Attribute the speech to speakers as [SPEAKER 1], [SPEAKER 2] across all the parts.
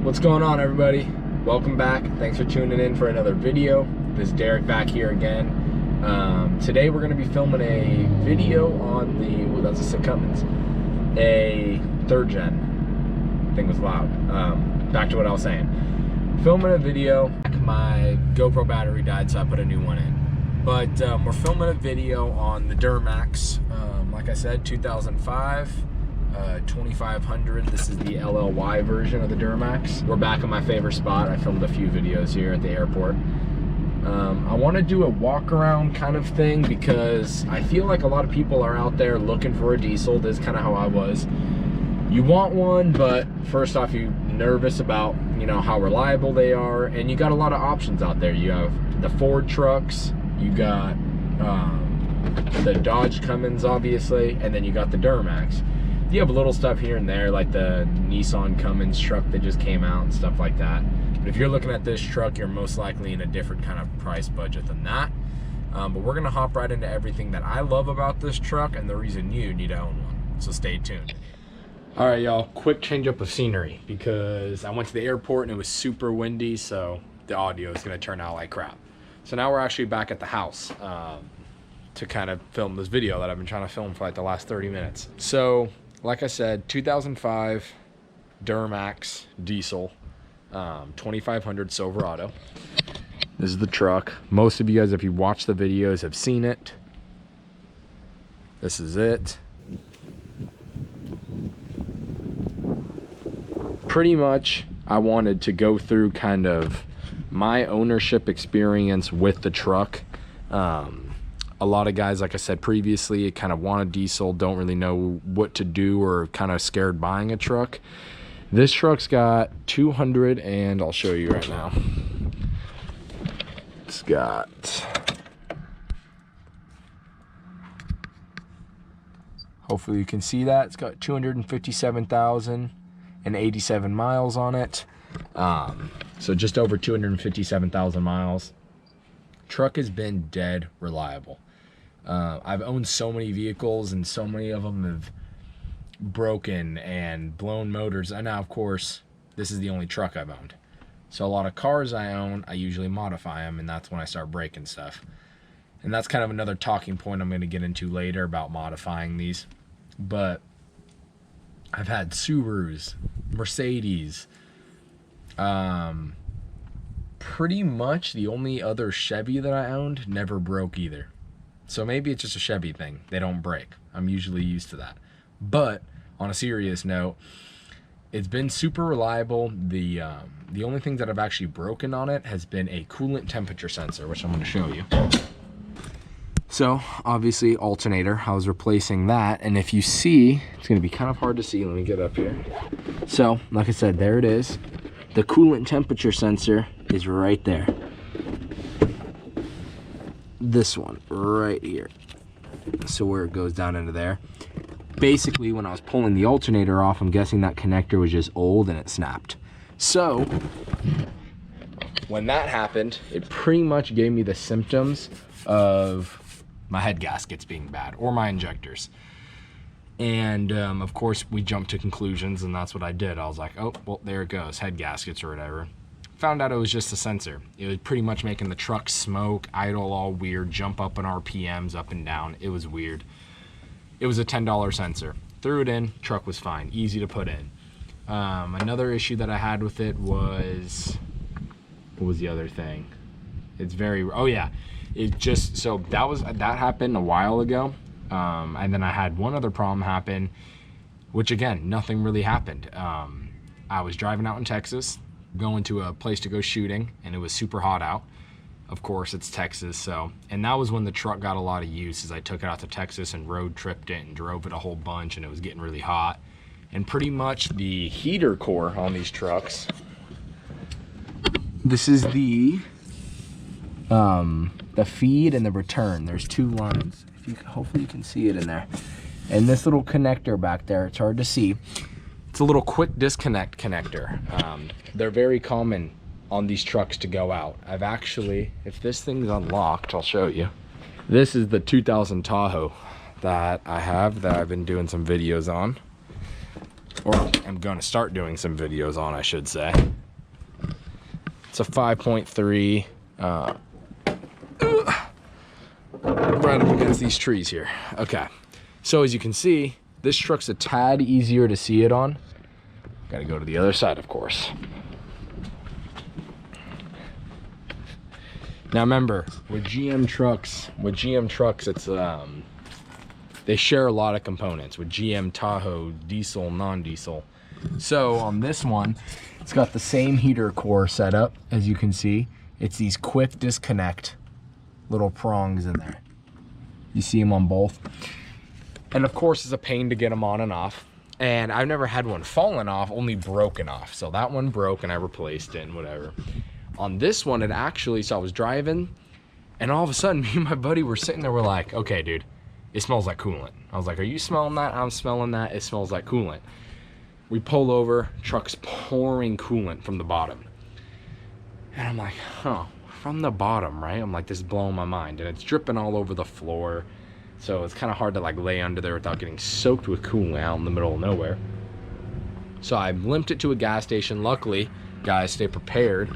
[SPEAKER 1] What's going on, everybody? Welcome back. Thanks for tuning in for another video. This is Derek back here again. Today we're going to be filming a video on the, that's a Succumbence, a 3rd gen. Thing was loud. Back to what I was saying. Filming a video. My GoPro battery died, so I put a new one in. But we're filming a video on the Duramax. Like I said, 2005. 2500. This is the LLY version of the Duramax. We're back in my favorite spot. I filmed a few videos here at the airport. I want to do a walk around kind of thing because I feel like a lot of people are out there looking for a diesel. This is kind of how I was. You want one, but first off, you're nervous about, you know, how reliable they are, and you got a lot of options out there. You have the Ford trucks, you got the Dodge Cummins, obviously, and then you got the Duramax. You have little stuff here and there, like the Nissan Cummins truck that just came out and stuff like that. But if you're looking at this truck, you're most likely in a different kind of price budget than that. But we're gonna hop right into everything that I love about this truck and the reason you need to own one. So stay tuned. All right, y'all, quick change up of scenery because I went to the airport and it was super windy, so the audio is gonna turn out like crap. So now we're actually back at the house to kind of film this video that I've been trying to film for like the last 30 minutes. So, like I said, 2005 Duramax diesel, 2500 Silverado. This is the truck. Most of you guys, if you watch the videos, have seen it. This is it. Pretty much, I wanted to go through kind of my ownership experience with the truck. A lot of guys, like I said previously, kind of want a diesel, don't really know what to do, or kind of scared buying a truck. This truck's got 200, and I'll show you right now. It's got, hopefully you can see that, it's got 257,087 miles on it. So just over 257,000 miles. Truck has been dead reliable. I've owned so many vehicles and so many of them have broken and blown motors. And now, of course, this is the only truck I've owned. So a lot of cars I own, I usually modify them, and that's when I start breaking stuff. And that's kind of another talking point I'm going to get into later about modifying these. But I've had Subarus, Mercedes, pretty much the only other Chevy that I owned never broke either. So maybe it's just a Chevy thing. They don't break. I'm usually used to that. But on a serious note, it's been super reliable. The only thing that I've actually broken on it has been a coolant temperature sensor, which I'm going to show you. So obviously alternator, I was replacing that. And if you see, it's going to be kind of hard to see. Let me get up here. So like I said, there it is. The coolant temperature sensor is right there. This one right here. So where it goes down into there. Basically, when I was pulling the alternator off, I'm guessing that connector was just old and it snapped. So when that happened, it pretty much gave me the symptoms of my head gaskets being bad, or my injectors. And of course we jumped to conclusions, and that's what I did. I was like, oh, well, there it goes, head gaskets or whatever. Found out it was just a sensor. It was pretty much making the truck smoke, idle all weird, jump up in RPMs up and down. It was weird. It was a $10 sensor. Threw it in, truck was fine, easy to put in. Another issue that I had with it was, what was the other thing? It's very, oh yeah, it just, so that happened a while ago. And then I had one other problem happen, which again, nothing really happened. I was driving out in Texas, going to a place to go shooting, and it was super hot out. Of course, it's Texas, so, and that was when the truck got a lot of use, as I took it out to Texas and road tripped it and drove it a whole bunch, and it was getting really hot. And pretty much the heater core on these trucks, this is the feed and the return. There's two lines. Hopefully you can see it in there. And this little connector back there, it's hard to see. It's a little quick disconnect connector. They're very common on these trucks to go out. I've actually, if this thing's unlocked, I'll show you. This is the 2000 Tahoe that I have, that I've been doing some videos on. or I'm going to start doing some videos on, I should say. It's a 5.3, right up against these trees here. Okay, so as you can see, this truck's a tad easier to see it on. Gotta go to the other side, of course. Now remember, with GM trucks, it's they share a lot of components with GM, Tahoe, diesel, non-diesel. So on this one, it's got the same heater core setup, as you can see. It's these quick disconnect little prongs in there. You see them on both. And of course, it's a pain to get them on and off. And I've never had one fallen off, only broken off. So that one broke and I replaced it and whatever. On this one, it actually, so I was driving and all of a sudden me and my buddy were sitting there, we're like, okay, dude, it smells like coolant. I was like, are you smelling that? I'm smelling that. It smells like coolant. We pull over, truck's pouring coolant from the bottom. And I'm like, huh, from the bottom, right? I'm like, this is blowing my mind. And it's dripping all over the floor. So it's kind of hard to like lay under there without getting soaked with coolant out in the middle of nowhere. So I limped it to a gas station. Luckily, guys, stay prepared.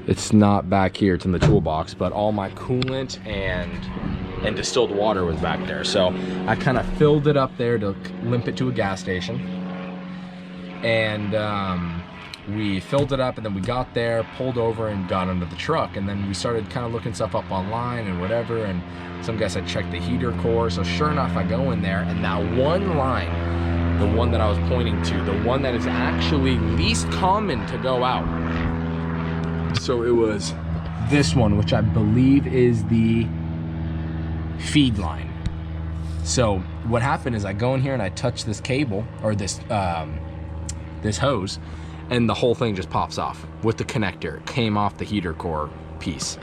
[SPEAKER 1] It's not back here, it's in the toolbox, but all my coolant and distilled water was back there. So I kind of filled it up there to limp it to a gas station. And we filled it up and then we got there, pulled over and got under the truck. And then we started kind of looking stuff up online and whatever. And some guys had checked the heater core. So sure enough, I go in there and that one line, the one that I was pointing to, the one that is actually least common to go out. So it was this one, which I believe is the feed line. So what happened is I go in here and I touch this cable or this hose, and the whole thing just pops off with the connector. It came off the heater core piece.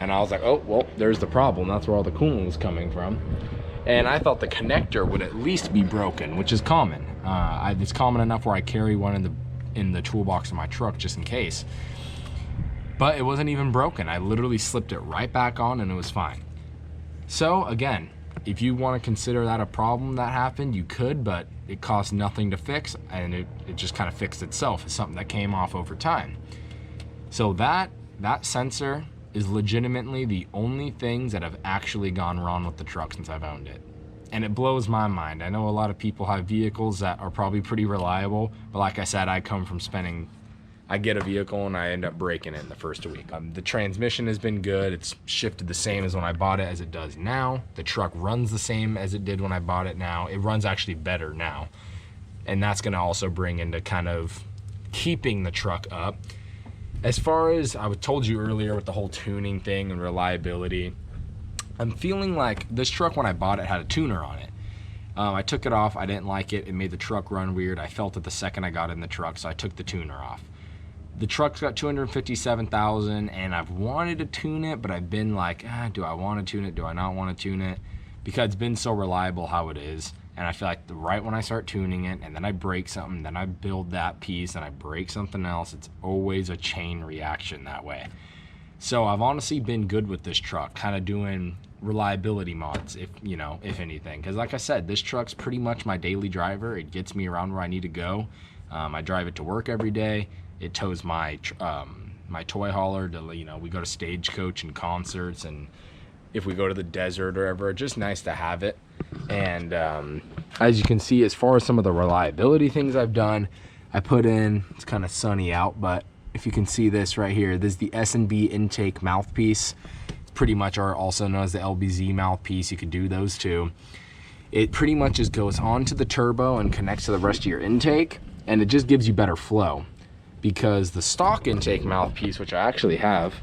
[SPEAKER 1] And I was like, oh, well, there's the problem. That's where all the coolant was coming from. And I thought the connector would at least be broken, which is common. It's common enough where I carry one in the toolbox of my truck just in case. But it wasn't even broken. I literally slipped it right back on and it was fine. So again, if you want to consider that a problem that happened, you could, but it cost nothing to fix and it just kind of fixed itself. It's something that came off over time. So that sensor is legitimately the only things that have actually gone wrong with the truck since I've owned it. And it blows my mind. I know a lot of people have vehicles that are probably pretty reliable, but like I said, I get a vehicle and I end up breaking it in the first week. The transmission has been good. It's shifted the same as when I bought it as it does now. The truck runs the same as it did when I bought it now. It runs actually better now. And that's gonna also bring into kind of keeping the truck up. As far as I told you earlier with the whole tuning thing and reliability, I'm feeling like this truck when I bought it had a tuner on it. I took it off, I didn't like it. It made the truck run weird. I felt it the second I got in the truck, so I took the tuner off. The truck's got 257,000 and I've wanted to tune it, but I've been like, do I want to tune it? Do I not want to tune it? Because it's been so reliable how it is. And I feel like right when I start tuning it and then I break something, then I build that piece and I break something else, it's always a chain reaction that way. So I've honestly been good with this truck, kind of doing reliability mods, if anything. Because like I said, this truck's pretty much my daily driver. It gets me around where I need to go. I drive it to work every day. It tows my my toy hauler to, we go to Stagecoach and concerts, and if we go to the desert or wherever, it's just nice to have it. And as you can see, as far as some of the reliability things I've done, I put in, it's kind of sunny out, but if you can see this right here, this is the S&bintake mouthpiece. It's pretty much also known as the LBZ mouthpiece. You could do those too. It pretty much just goes onto the turbo and connects to the rest of your intake, and it just gives you better flow. Because the stock intake mouthpiece, which I actually have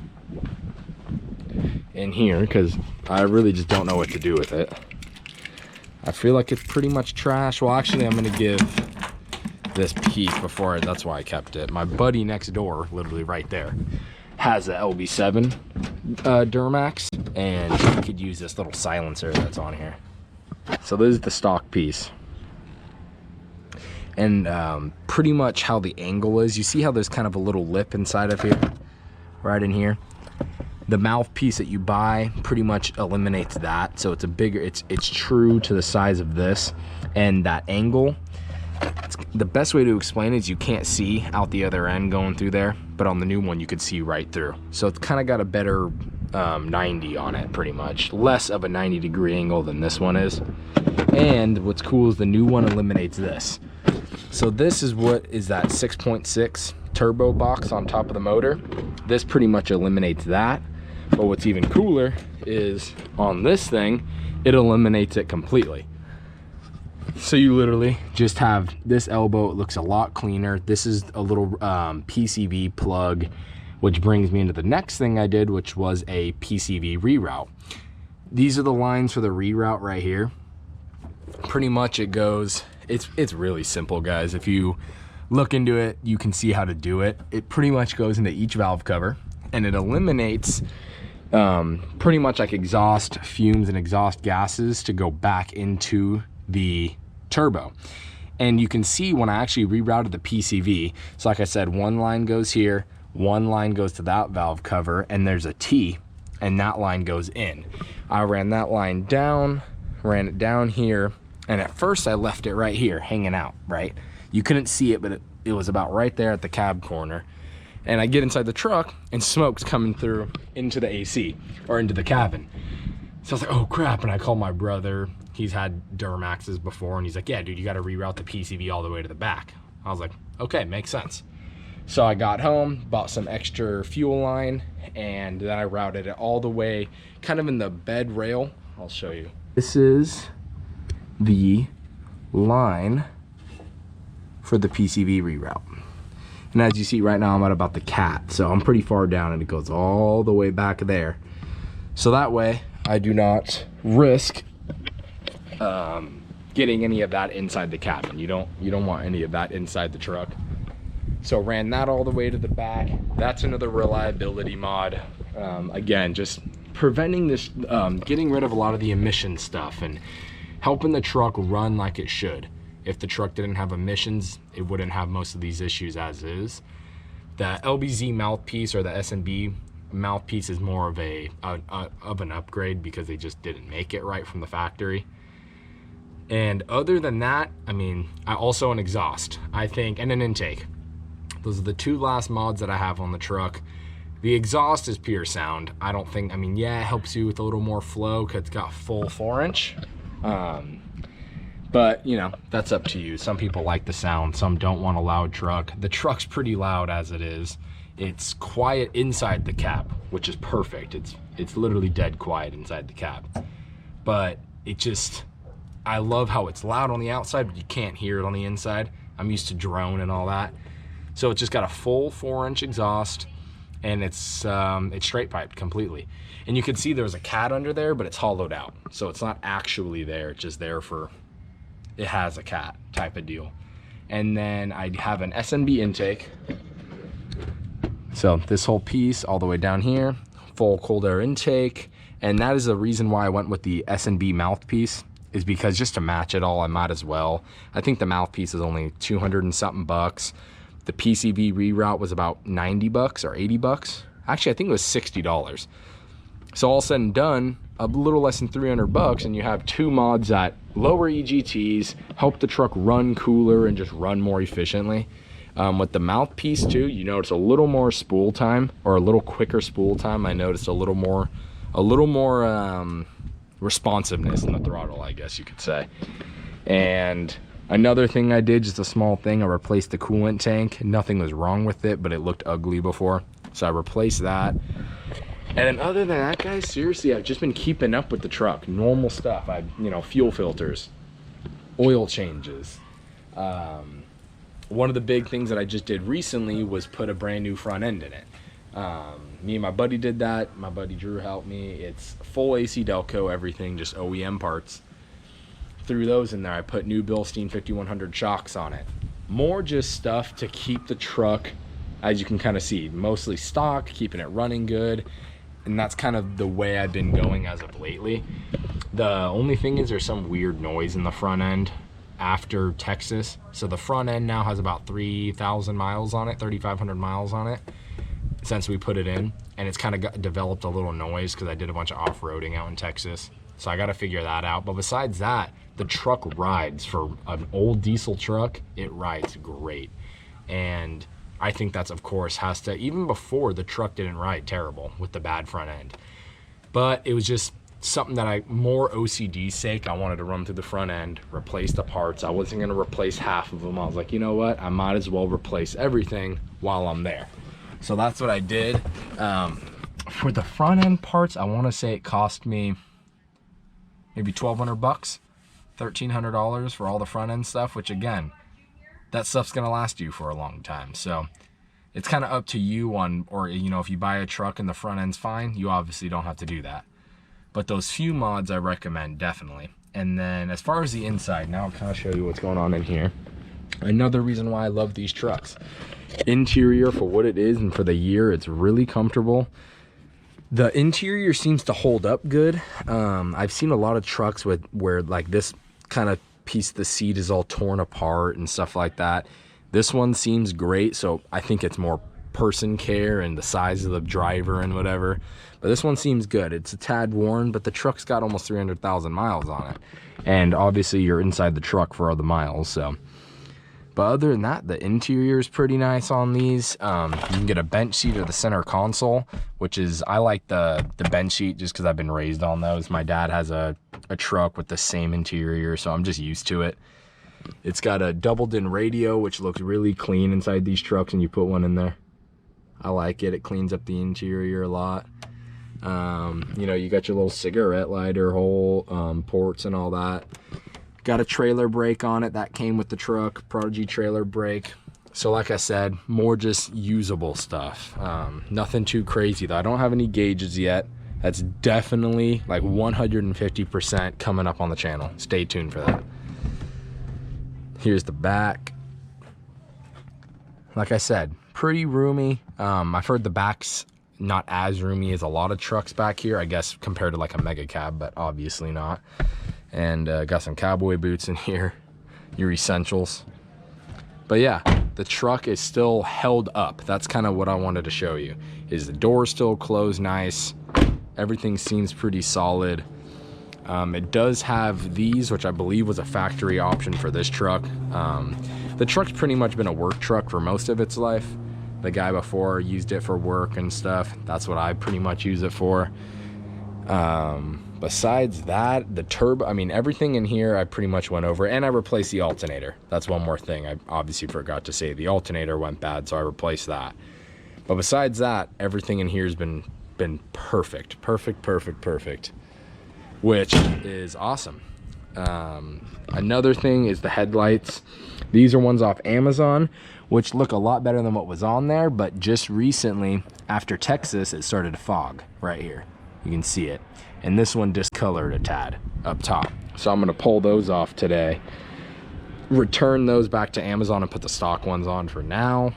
[SPEAKER 1] in here, because I really just don't know what to do with it. I feel like it's pretty much trash. Well, actually, I'm going to give this piece before, that's why I kept it. My buddy next door, literally right there, has a LB7 Duramax, and he could use this little silencer that's on here. So this is the stock piece. And pretty much how the angle is, you see how there's kind of a little lip inside of here, right in here. The mouthpiece that you buy pretty much eliminates that, so it's a bigger, it's true to the size of this, and that angle, it's the best way to explain it is you can't see out the other end going through there, but on the new one you could see right through. So it's kind of got a better 90 on it, pretty much. Less of a 90-degree angle than this one is. And what's cool is the new one eliminates this. So this is what is that 6.6 turbo box on top of the motor. This pretty much eliminates that. But what's even cooler is on this thing, it eliminates it completely. So you literally just have this elbow. It looks a lot cleaner. This is a little PCV plug, which brings me into the next thing I did, which was a PCV reroute. These are the lines for the reroute right here. Pretty much it goes, it's really simple, guys. If you look into it, you can see how to do it. It pretty much goes into each valve cover, and it eliminates pretty much like exhaust fumes and exhaust gases to go back into the turbo. And you can see when I actually rerouted the PCV, so like I said, one line goes here, one line goes to that valve cover, and there's a T, and that line goes in. I ran that line down, ran it down here, and at first I left it right here hanging out, right? You couldn't see it, but it was about right there at the cab corner. And I get inside the truck and smoke's coming through into the AC or into the cabin. So I was like, oh crap. And I called my brother. He's had Duramaxes before, and he's like, yeah, dude, you got to reroute the PCV all the way to the back. I was like, okay, makes sense. So I got home, bought some extra fuel line, and then I routed it all the way kind of in the bed rail. I'll show you. This is the line for the PCV reroute. And as you see right now, I'm at about the cat, so I'm pretty far down, and it goes all the way back there. So that way I do not risk getting any of that inside the cabin. You don't want any of that inside the truck. So ran that all the way to the back. That's another reliability mod. Again, just preventing this, getting rid of a lot of the emission stuff and helping the truck run like it should. If the truck didn't have emissions, it wouldn't have most of these issues as is. The LBZ mouthpiece or the S&B mouthpiece is more of an upgrade because they just didn't make it right from the factory. And other than that, I mean, also an exhaust, I think, and an intake. Those are the two last mods that I have on the truck. The exhaust is pure sound. I don't think, I mean, yeah, it helps you with a little more flow because it's got full 4-inch. But, you know, that's up to you. Some people like the sound, some don't want a loud truck. The truck's pretty loud as it is. It's quiet inside the cab, which is perfect. It's literally dead quiet inside the cab. But it just, I love how it's loud on the outside, but you can't hear it on the inside. I'm used to drone and all that. So it's just got a full 4-inch exhaust, and it's straight piped completely. And you can see there's a cat under there, but it's hollowed out. So it's not actually there, it's just there for, it has a cat type of deal. And then I have an S&B intake. So this whole piece all the way down here, full cold air intake. And that is the reason why I went with the S&B mouthpiece, is because just to match it all, I might as well. I think the mouthpiece is only 200 and something bucks. The PCV reroute was about 90 bucks or 80 bucks. Actually, I think it was $60. So all said and done, a little less than 300 bucks, and you have two mods that lower EGTs, help the truck run cooler and just run more efficiently. With the mouthpiece too, you notice a little more spool time, or a little quicker spool time. I noticed a little more responsiveness in the throttle, I guess you could say. And another thing I did, just a small thing, I replaced the coolant tank. Nothing was wrong with it, but it looked ugly before, so I replaced that. And then other than that, guys, seriously, I've just been keeping up with the truck. Normal stuff. You know, fuel filters, oil changes. One of the big things that I just did recently was put a brand new front end in it. Me and my buddy did that. My buddy Drew helped me. It's full AC Delco, everything, just OEM parts. Threw those in there. I put new Bilstein 5100 shocks on it. More just stuff to keep the truck, as you can kind of see, mostly stock, keeping it running good. And that's kind of the way I've been going as of lately. The only thing is there's some weird noise in the front end after Texas. So the front end now has about 3,000 miles on it, 3,500 miles on it since we put it in. And it's kind of developed a little noise because I did a bunch of off-roading out in Texas. So I got to figure that out. But besides that, the truck rides. For an old diesel truck, it rides great. And I think that's, of course, has to, even before, the truck didn't ride terrible with the bad front end. But it was just something that more OCD's sake, I wanted to run through the front end, replace the parts. I wasn't going to replace half of them. I was like, you know what? I might as well replace everything while I'm there. So that's what I did. For the front end parts, I want to say it cost me maybe $1,200 bucks, $1,300 for all the front end stuff, which again, that stuff's going to last you for a long time. So it's kind of up to you on, or, you know, if you buy a truck and the front end's fine, you obviously don't have to do that. But those few mods I recommend, definitely. And then as far as the inside, now I'll kind of show you what's going on in here. Another reason why I love these trucks. Interior, for what it is and for the year, it's really comfortable. The interior seems to hold up good. I've seen a lot of trucks where like this kind of piece of the seat is all torn apart and stuff like that. This one seems great, so I think it's more person care and the size of the driver and whatever. But this one seems good. It's a tad worn, but the truck's got almost 300,000 miles on it. And obviously you're inside the truck for all the miles, so. But other than that, the interior is pretty nice on these. You can get a bench seat or the center console, which is, I like the bench seat just because I've been raised on those. My dad has a truck with the same interior, so I'm just used to it. It's got a doubled-in radio, which looks really clean inside these trucks, and you put one in there. I like it. It cleans up the interior a lot. You know, you got your little cigarette lighter hole, ports and all that. Got a trailer brake on it that came with the truck, Prodigy trailer brake. So like I said, more just usable stuff. Nothing too crazy though. I don't have any gauges yet. That's definitely like 150% coming up on the channel. Stay tuned for that. Here's the back. Like I said, pretty roomy. I've heard the back's not as roomy as a lot of trucks back here, I guess, compared to like a mega cab, but obviously not. And got some cowboy boots in here, your essentials. But yeah, the truck is still held up. That's kind of what I wanted to show you, is the door still closed nice. Everything seems pretty solid. It does have these, which I believe was a factory option for this truck. The truck's pretty much been a work truck for most of its life. The guy before used it for work and stuff. That's what I pretty much use it for. Besides that, the turbo, I mean, everything in here I pretty much went over, and I replaced the alternator. That's one more thing I obviously forgot to say. The alternator went bad, so I replaced that. But besides that, everything in here has been perfect, which is awesome. Another thing is the headlights. These are ones off Amazon, which look a lot better than what was on there, but just recently, after Texas, it started to fog right here. You can see it. And this one discolored a tad up top. So I'm gonna pull those off today, return those back to Amazon and put the stock ones on for now.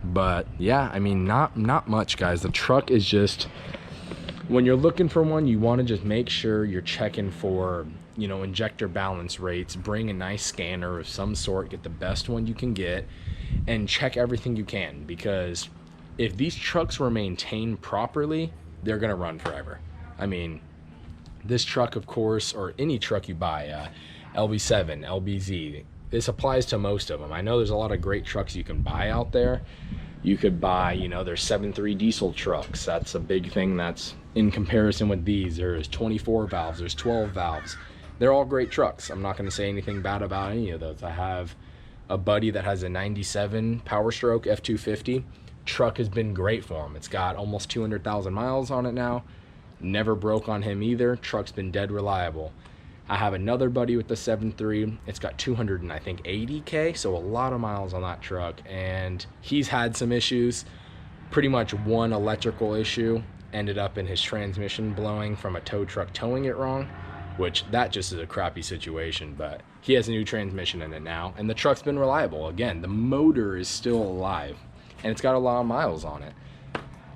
[SPEAKER 1] But yeah, I mean, not much, guys. The truck is just, when you're looking for one, you wanna just make sure you're checking for, you know, injector balance rates, bring a nice scanner of some sort, get the best one you can get, and check everything you can, because if these trucks were maintained properly, they're gonna run forever. I mean, this truck, of course, or any truck you buy, LB7, LBZ, this applies to most of them. I know there's a lot of great trucks you can buy out there. You could buy, you know, there's 7.3 diesel trucks. That's a big thing. That's in comparison with these. There's 24 valves, there's 12 valves. They're all great trucks. I'm not going to say anything bad about any of those. I have a buddy that has a 97 Power Stroke F250. Truck has been great for him. It's got almost 200,000 miles on it now. Never broke on him either. Truck's been dead reliable. I have another buddy with the 7.3. It's got 280K, so a lot of miles on that truck, and he's had some issues. Pretty much one electrical issue ended up in his transmission blowing from a tow truck towing it wrong, which that just is a crappy situation, but he has a new transmission in it now, and the truck's been reliable. Again, the motor is still alive, and it's got a lot of miles on it.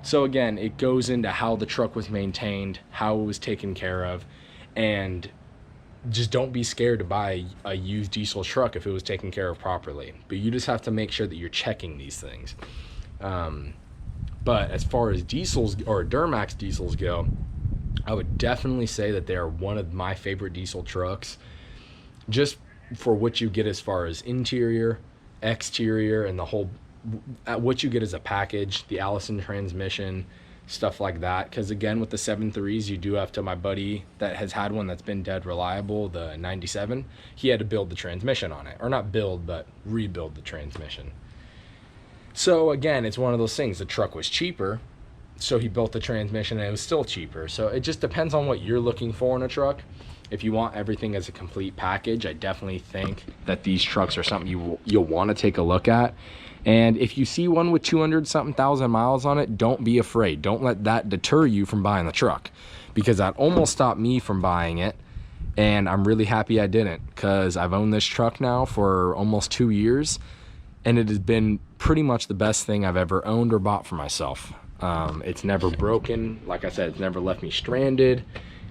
[SPEAKER 1] So again, it goes into how the truck was maintained, how it was taken care of, and just don't be scared to buy a used diesel truck if it was taken care of properly. But you just have to make sure that you're checking these things. But as far as diesels or Duramax diesels go, I would definitely say that they are one of my favorite diesel trucks, just for what you get as far as interior, exterior, and the whole, what you get as a package, the Allison transmission, stuff like that. Because again, with the 7.3s, you do have to, my buddy that has had one that's been dead reliable, the 97, he had to build the transmission on it, or not build, but rebuild the transmission. So again, it's one of those things, the truck was cheaper, so he built the transmission and it was still cheaper. So it just depends on what you're looking for in a truck. If you want everything as a complete package, I definitely think that these trucks are something you'll want to take a look at. And if you see one with 200-something thousand miles on it, don't be afraid. Don't let that deter you from buying the truck, because that almost stopped me from buying it. And I'm really happy I didn't, because I've owned this truck now for almost 2 years, and it has been pretty much the best thing I've ever owned or bought for myself. It's never broken. Like I said, it's never left me stranded,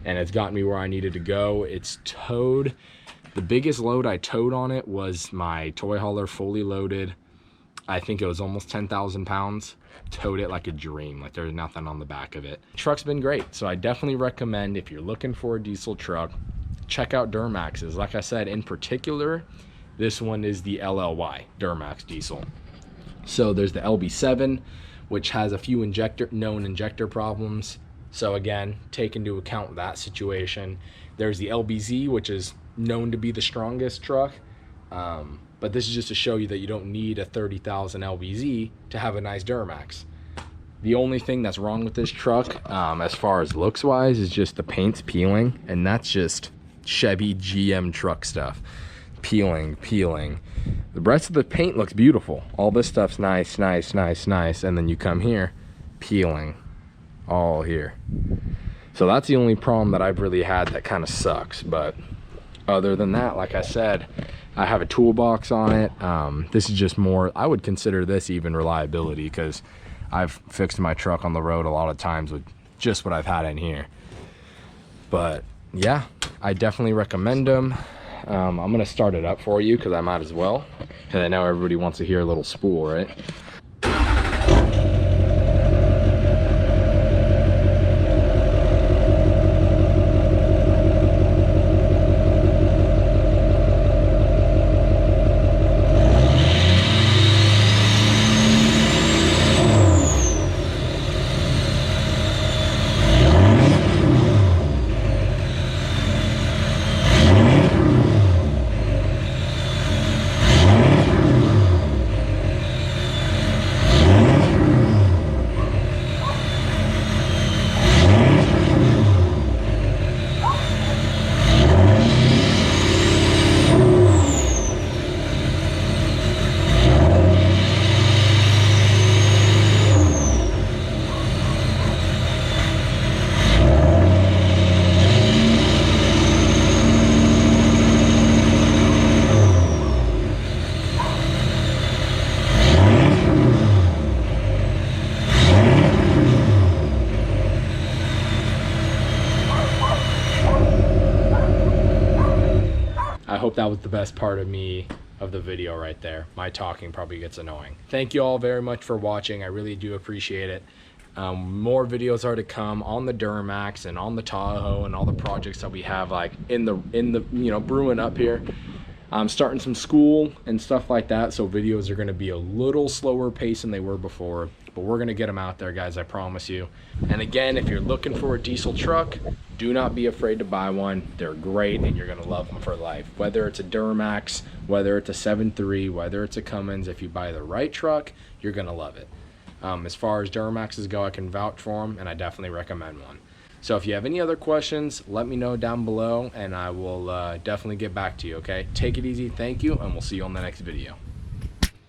[SPEAKER 1] and it's gotten me where I needed to go. It's towed. The biggest load I towed on it was my toy hauler, fully loaded. I think it was almost 10,000 pounds. Towed it like a dream, like there's nothing on the back of it. Truck's been great, so I definitely recommend, if you're looking for a diesel truck, check out Duramax's. Like I said, in particular, this one is the LLY, Duramax diesel. So there's the LB7, which has a few known injector problems. So again, take into account that situation. There's the LBZ, which is known to be the strongest truck. But this is just to show you that you don't need a 30,000 LBZ to have a nice Duramax. The only thing that's wrong with this truck, as far as looks wise, is just the paint's peeling, and that's just Chevy GM truck stuff. Peeling. The rest of the paint looks beautiful. All this stuff's nice, and then you come here, peeling all here. So that's the only problem that I've really had that kind of sucks. But other than that, like I said, I have a toolbox on it. This is just more, I would consider this even reliability, because I've fixed my truck on the road a lot of times with just what I've had in here. But yeah, I definitely recommend them. I'm gonna start it up for you, because I might as well, because I know everybody wants to hear a little spool, right? I hope that was the best part of the video right there. My talking probably gets annoying. Thank you all very much for watching. I really do appreciate it. More videos are to come on the Duramax and on the Tahoe and all the projects that we have like in the brewing up here. I'm starting some school and stuff like that, so videos are going to be a little slower pace than they were before, but we're going to get them out there, guys, I promise you. And again, if you're looking for a diesel truck, do not be afraid to buy one. They're great, and you're going to love them for life. Whether it's a Duramax, whether it's a 7.3, whether it's a Cummins, if you buy the right truck, you're going to love it. As far as Duramaxes go, I can vouch for them, and I definitely recommend one. So if you have any other questions, let me know down below, and I will definitely get back to you, okay? Take it easy, thank you, and we'll see you on the next video.